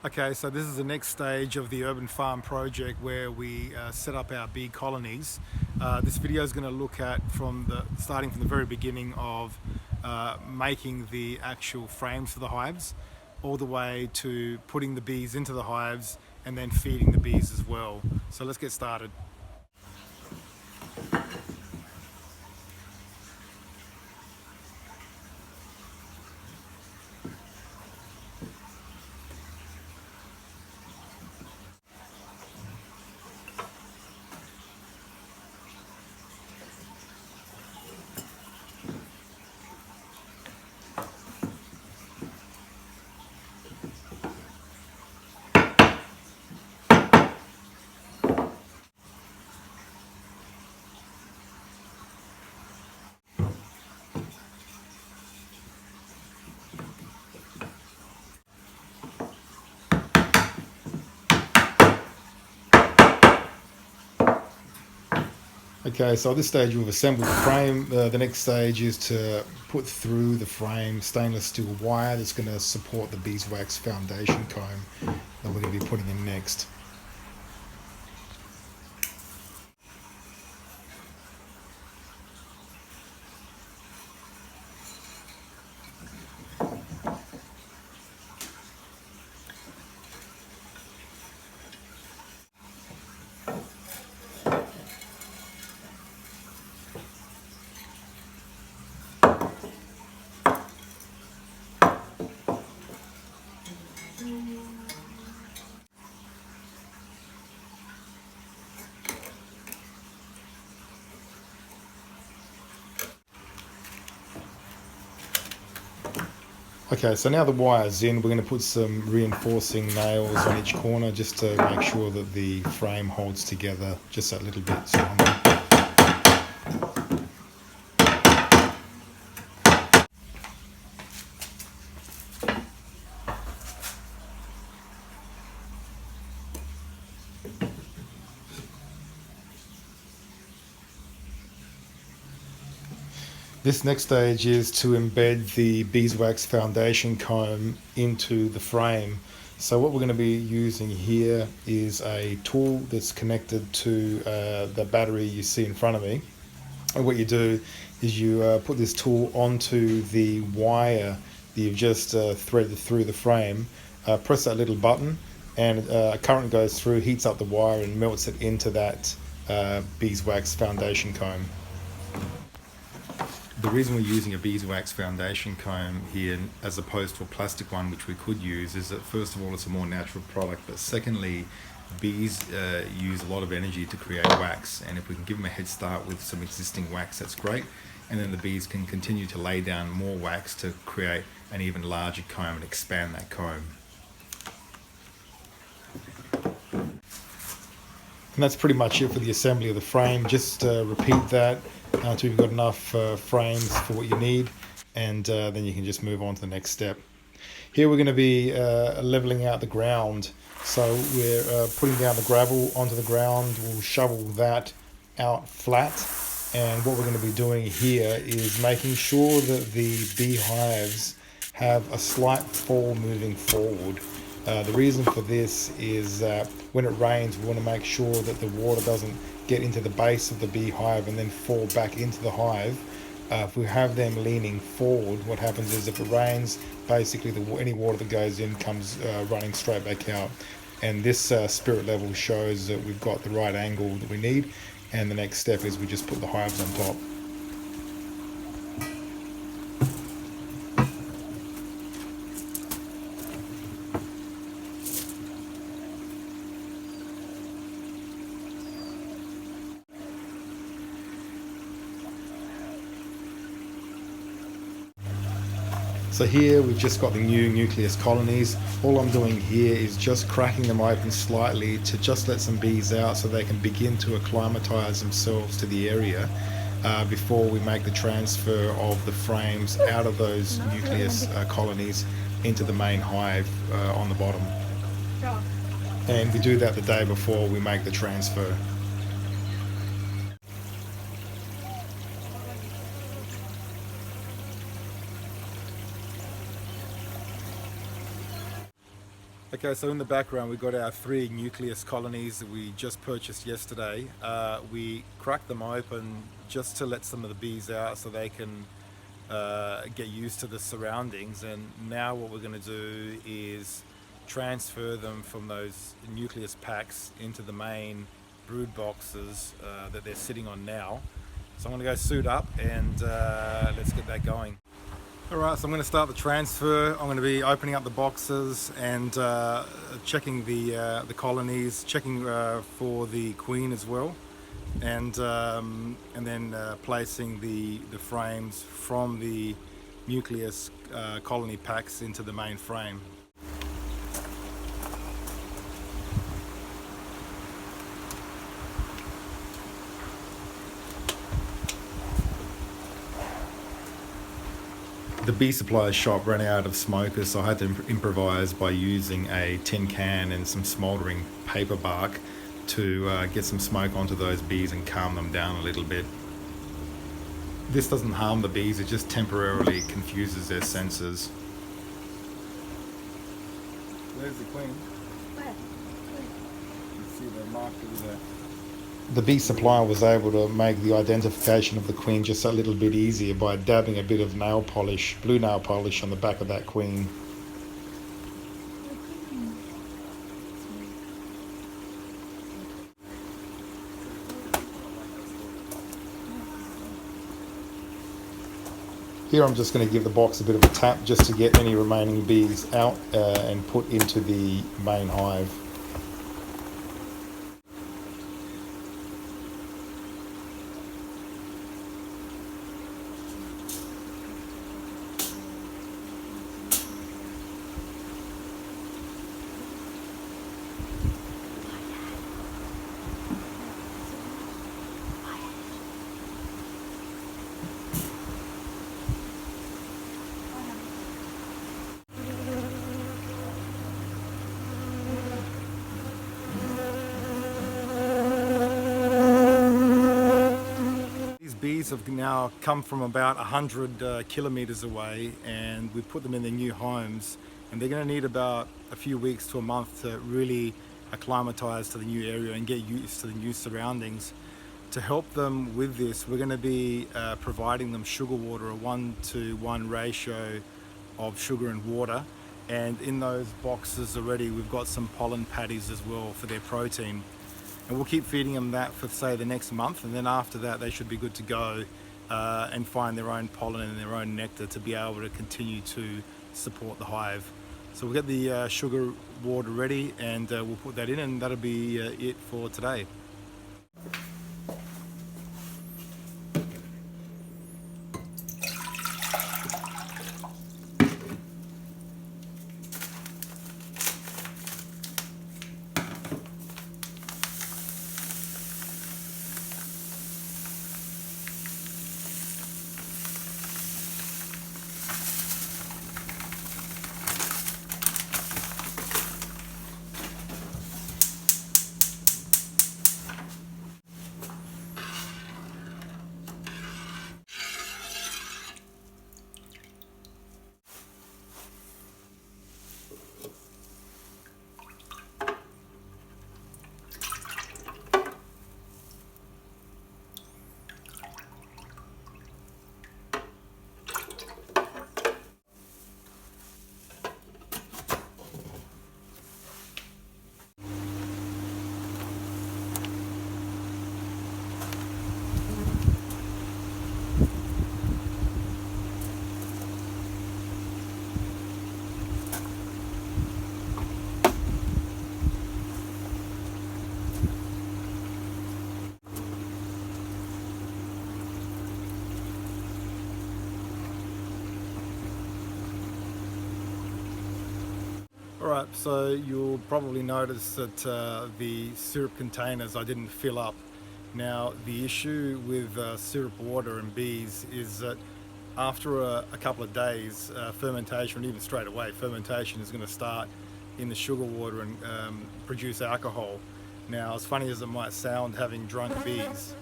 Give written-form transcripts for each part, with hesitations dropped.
Okay, so this is the next stage of the urban farm project where we set up our bee colonies. This video is going to look at starting from the very beginning of making the actual frames for the hives, all the way to putting the bees into the hives and then feeding the bees as well. So let's get started. Okay, so at this stage we've assembled the frame. The next stage is to put through the frame stainless steel wire that's going to support the beeswax foundation comb that we're going to be putting in next. Okay, so now the wire's in, we're going to put some reinforcing nails on each corner just to make sure that the frame holds together just that little bit stronger. This next stage is to embed the beeswax foundation comb into the frame. So what we're going to be using here is a tool that's connected to the battery you see in front of me. And what you do is you put this tool onto the wire that you've just threaded through the frame, press that little button, and a current goes through, heats up the wire and melts it into that beeswax foundation comb. The reason we're using a beeswax foundation comb here as opposed to a plastic one, which we could use, is that first of all it's a more natural product, but secondly bees use a lot of energy to create wax, and if we can give them a head start with some existing wax, that's great, and then the bees can continue to lay down more wax to create an even larger comb and expand that comb. And that's pretty much it for the assembly of the frame. Just repeat that until you've got enough frames for what you need, and then you can just move on to the next step. Here we're going to be leveling out the ground. So we're putting down the gravel onto the ground. We'll shovel that out flat, and what we're going to be doing here is making sure that the beehives have a slight fall moving forward. The reason for this is that when it rains, we want to make sure that the water doesn't get into the base of the beehive and then fall back into the hive. If we have them leaning forward, what happens is if it rains, basically any water that goes in comes running straight back out. And this spirit level shows that we've got the right angle that we need, and the next step is we just put the hives on top. So here we've just got the new nucleus colonies. All I'm doing here is just cracking them open slightly to just let some bees out so they can begin to acclimatize themselves to the area before we make the transfer of the frames out of those nucleus colonies into the main hive on the bottom. And we do that the day before we make the transfer. Okay, so in the background we've got our 3 nucleus colonies that we just purchased yesterday. We cracked them open just to let some of the bees out so they can get used to the surroundings, and now what we're going to do is transfer them from those nucleus packs into the main brood boxes that they're sitting on now. So I'm going to go suit up and let's get that going. Alright, so I'm going to start the transfer. I'm going to be opening up the boxes and checking the colonies, checking for the queen as well, and then placing the frames from the nucleus colony packs into the main frame. The bee supply shop ran out of smokers, so I had to improvise by using a tin can and some smouldering paper bark to get some smoke onto those bees and calm them down a little bit. This doesn't harm the bees, it just temporarily confuses their senses. There's the queen. Where? You can see the marker there. The bee supplier was able to make the identification of the queen just a little bit easier by dabbing a bit of nail polish, blue nail polish, on the back of that queen. Here I'm just going to give the box a bit of a tap just to get any remaining bees out and put into the main hive. Bees have now come from about 100 kilometers away, and we put them in their new homes, and they're going to need about a few weeks to a month to really acclimatize to the new area and get used to the new surroundings. To help them with this, we're going to be providing them sugar water, a 1-to-1 ratio of sugar and water, and in those boxes already we've got some pollen patties as well for their protein. And we'll keep feeding them that for, say, the next month, and then after that they should be good to go and find their own pollen and their own nectar to be able to continue to support the hive. So we'll get the sugar water ready, and we'll put that in, and that'll be it for today. Alright, so you'll probably notice that the syrup containers I didn't fill up. Now, the issue with syrup water and bees is that after a couple of days, fermentation, even straight away, fermentation is going to start in the sugar water and produce alcohol. Now, as funny as it might sound, having drunk bees,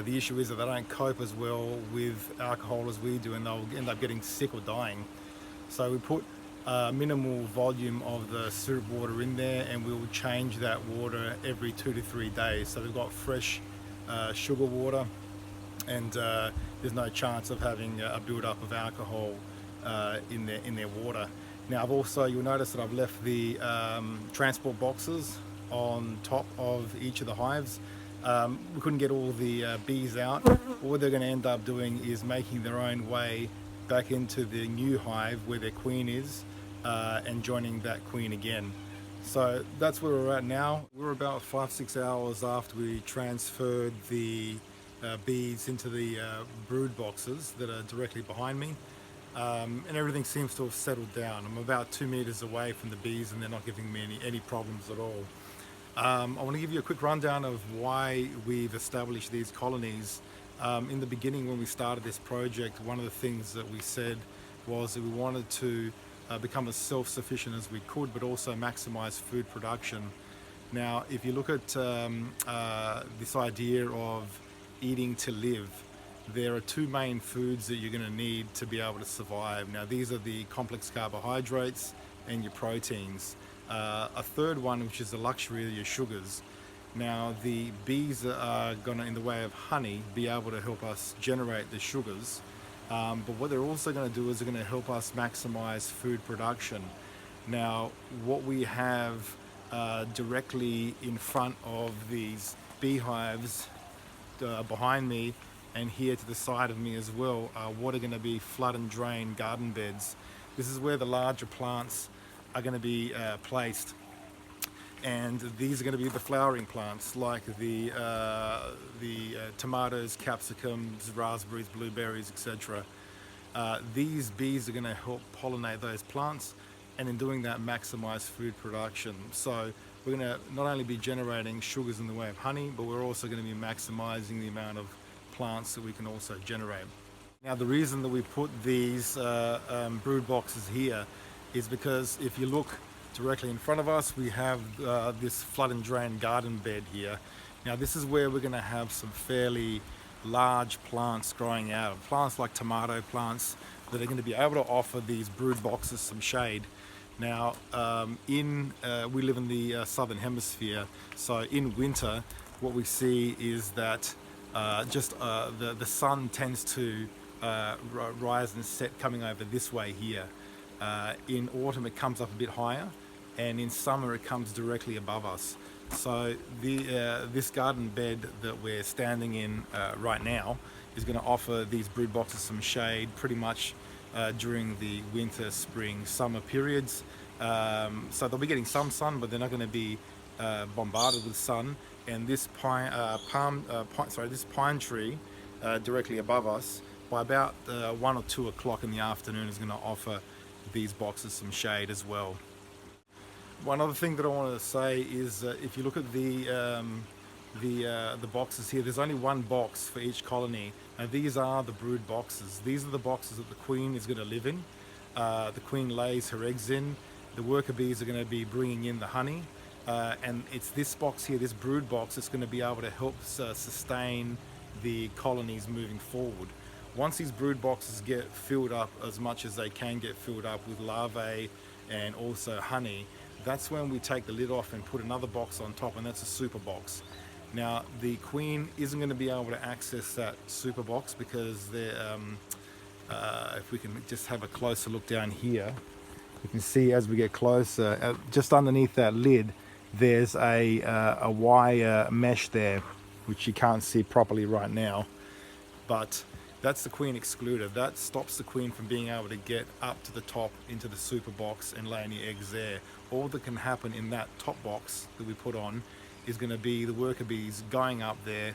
the issue is that they don't cope as well with alcohol as we do, and they'll end up getting sick or dying. So we put minimal volume of the syrup water in there, and we will change that water every 2 to 3 days. So they've got fresh sugar water, and there's no chance of having a build-up of alcohol in their water. Now you'll notice that I've left the transport boxes on top of each of the hives. We couldn't get all the bees out. What they're going to end up doing is making their own way back into the new hive where their queen is, and joining that queen again. So that's where we're at now. We're about 5-6 hours after we transferred the bees into the brood boxes that are directly behind me, and everything seems to have settled down. I'm about 2 meters away from the bees, and they're not giving me any problems at all. I want to give you a quick rundown of why we've established these colonies. In the beginning, when we started this project, one of the things that we said was that we wanted to become as self-sufficient as we could, but also maximize food production. Now, if you look at this idea of eating to live, there are two main foods that you're going to need to be able to survive. Now, these are the complex carbohydrates and your proteins. A third one, which is the luxury, of your sugars. Now, the bees are going to, in the way of honey, be able to help us generate the sugars. But what they're also going to do is they're going to help us maximize food production. Now, what we have directly in front of these beehives behind me and here to the side of me as well are what are going to be flood and drain garden beds. This is where the larger plants are going to be placed, and these are going to be the flowering plants like the tomatoes, capsicums, raspberries, blueberries, etc. These bees are going to help pollinate those plants, and in doing that maximize food production. So we're going to not only be generating sugars in the way of honey, but we're also going to be maximizing the amount of plants that we can also generate. Now, the reason that we put these brood boxes here is because if you look directly in front of us, we have this flood and drain garden bed here. Now, this is where we're going to have some fairly large plants growing out, plants like tomato plants that are going to be able to offer these brood boxes some shade. Now, we live in the southern hemisphere, so in winter, what we see is that the sun tends to rise and set coming over this way here. In autumn, it comes up a bit higher, and in summer, it comes directly above us. So this garden bed that we're standing in right now is going to offer these brood boxes some shade pretty much during the winter, spring, summer periods. So they'll be getting some sun, but they're not going to be bombarded with sun. And this this pine tree directly above us, by about 1 or 2 o'clock in the afternoon, is going to offer these boxes some shade as well. One other thing that I wanted to say is if you look at the boxes here, there's only one box for each colony, and these are the brood boxes. These are the boxes that the queen is going to live in. The queen lays her eggs in. The worker bees are going to be bringing in the honey, and it's this box here, this brood box, that's going to be able to help sustain the colonies moving forward. Once these brood boxes get filled up as much as they can get filled up with larvae and also honey, that's when we take the lid off and put another box on top, and that's a super box. Now, the queen isn't going to be able to access that super box because if we can just have a closer look down here, you can see as we get closer, just underneath that lid, there's a wire mesh there, which you can't see properly right now. But that's the queen excluder. That stops the queen from being able to get up to the top into the super box and lay any eggs there. All that can happen in that top box that we put on is going to be the worker bees going up there,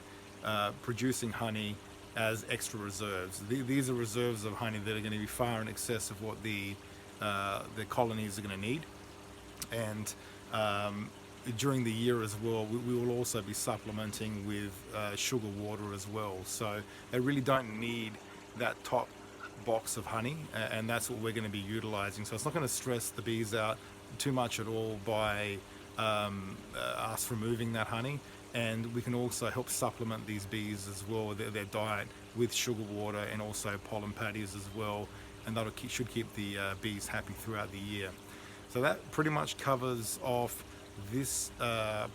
producing honey as extra reserves. These are reserves of honey that are going to be far in excess of what the colonies are going to need. And during the year as well, we will also be supplementing with sugar water as well. So they really don't need that top box of honey, and that's what we're going to be utilizing. So it's not going to stress the bees out too much at all by us removing that honey. And we can also help supplement these bees as well, their diet, with sugar water and also pollen patties as well, and should keep the bees happy throughout the year. So that pretty much covers off this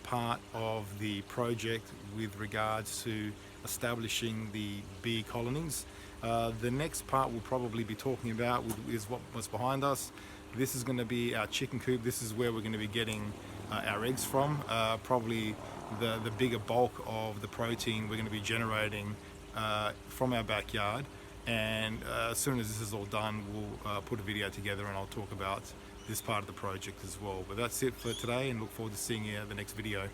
part of the project with regards to establishing the bee colonies. The next part we'll probably be talking about is what's behind us. This is going to be our chicken coop. This is where we're going to be getting our eggs from. Probably the bigger bulk of the protein we're going to be generating from our backyard. And as soon as this is all done, we'll put a video together and I'll talk about this part of the project as well. But that's it for today, and look forward to seeing you in the next video.